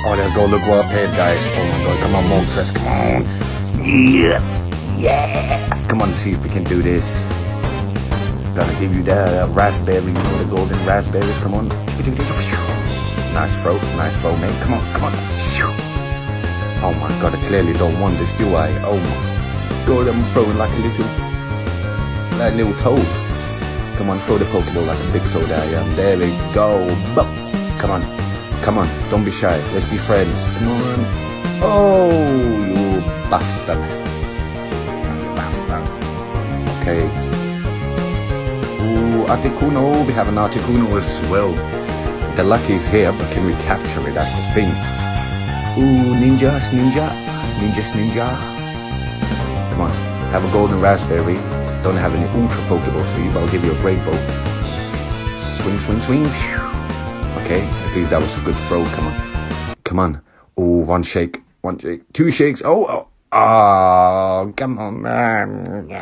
Oh, let's go look what paid, guys. Oh my god, come on, Moltres, come on. Yes. Come on, see if we can do this. Gonna give you that raspberry, you know, the golden raspberries. Come on. Nice throw, mate. Come on. Oh my god, I clearly don't want this, do I? Oh my god, I'm throwing like a little toad. Come on, throw the Pokeball like a big toad I am. There we go. Come on, don't be shy. Let's be friends. Come on. Oh, you bastard. Okay. Ooh, Articuno. We have an Articuno as well. The lucky's here, but can we capture it? That's the thing. Ooh, ninja. Come on, have a golden raspberry. Don't have any ultra Pokeballs for you, but I'll give you a great bow. Swing. Okay, at least that was a good throw. Come on. Oh, one shake, two shakes. Oh, come on, man.